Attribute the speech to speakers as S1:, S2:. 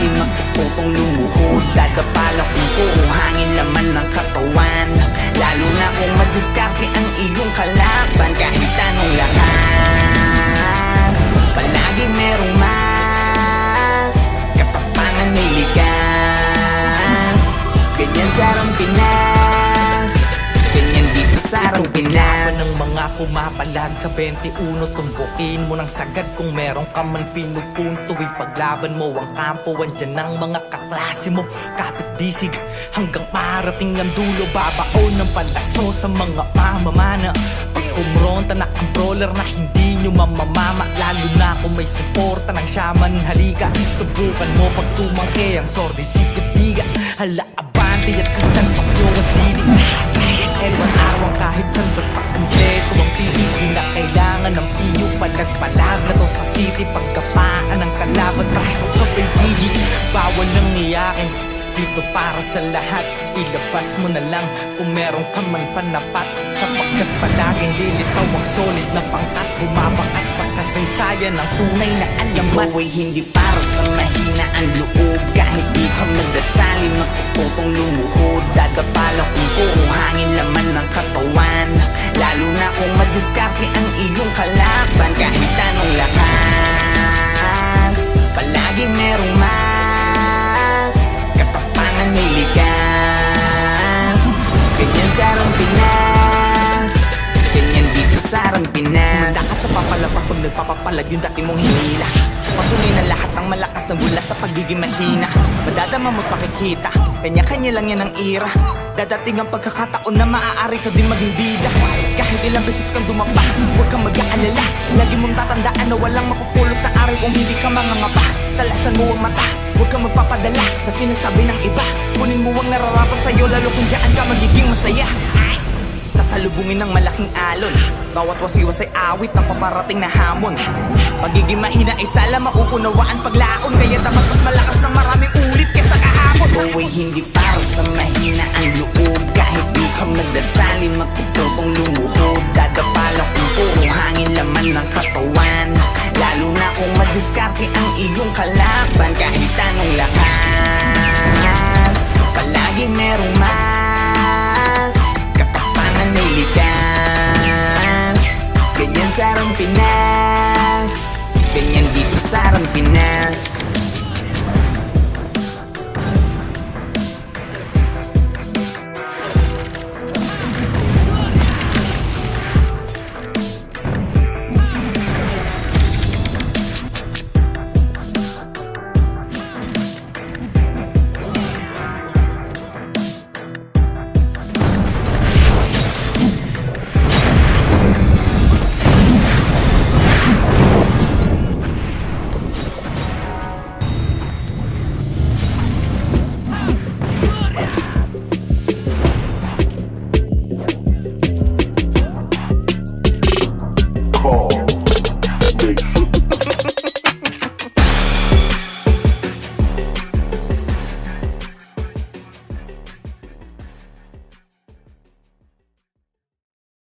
S1: madasali, magpuputong lumuhod, dadapalang kung puro hangin laman ng katawan. Lalo na kung madiskarte ang iyong kalaban. Kahit anong lakas, palagi merong mas katapangan may likas. Ganyan sarang Pinas, ganyan dito sarang Pinas.
S2: Ng mga pumapalag sa 21, tumbukin mo ng sagad kung meron ka man pinupunto. Ipaglaban mo ang kampo, andyan ang mga kaklase mo. Kapit disig hanggang marating ang dulo, babaon ng palaso sa mga mamamana. Umronta na ang brawler na hindi nyo mamamama. Lalo na kung may suporta ng shaman, halika. Subukan mo pag tumangke ang sordi sikat-diga. Hala abante at isang pakyo ang silig. Elwan arwang kahit san basta kumpleto ang pili. Di na kailangan ng piyo, palag-palag na to sa city. Pagkapaan ng kalaban, trash talk sa PGG. Bawal nang iyakin dito para sa lahat. Ilabas mo na lang kung meron ka man panapat, sapagkat palaging lilitaw ang solid na pangkat. Bumabakat sa kasaysayan ng tunay na alamat.
S1: Ito ay hindi para sa mahina ang loob. Kahit di ka magdasali, magpuputong lumuhod, dadapalang kung puro hangin laman ng katawan. Lalo na kung madiskarte ang iyong kalaban. Kahit anong lakas, palagi merong mas katapangan may likas. Ganyan sarang Pinas, ganyan dito sarang Pinas.
S2: Kumanda ka sa papalapak pag nagpapapalag yung dati mong hinila.
S1: Patunay na lahat ng malakas na mula sa pagiging mahina. Madadama mo't makikita, kanya-kanya lang yan ang ira. Dadating ang pagkakataon na maaari ka din maging bida. Kahit ilang beses kang dumapa, huwag kang mag-aalala. Lagi mong tatandaan na walang makupulot na aral kung hindi ka mangangapa. Talasan mo ang mata, huwag kang magpapadala sa sinasabi ng iba. Kunin mo ang nararapat sa'yo, lalo kung dyan ka magiging masaya. Sasalubungin ng malaking alon, bawat wasiwas ay awit ng paparating na hamon. Magiging mahina ay sala, mauunawaan paglaon. Kaya dapat mas malakas ng maraming ulit kesa kahapon. Ito ay hindi para sa mahina ang loob. Kahit di ka magdasali, magpuputong lumuhod, dadapalang kung puro hangin laman ng katawan. Lalo na kung madiskarte ang iyong kalaban. Kahit anong lakas, palagi merong mas katapangan may likas. Ganyan sarang Pinas, ganyan dito sarang Pinas.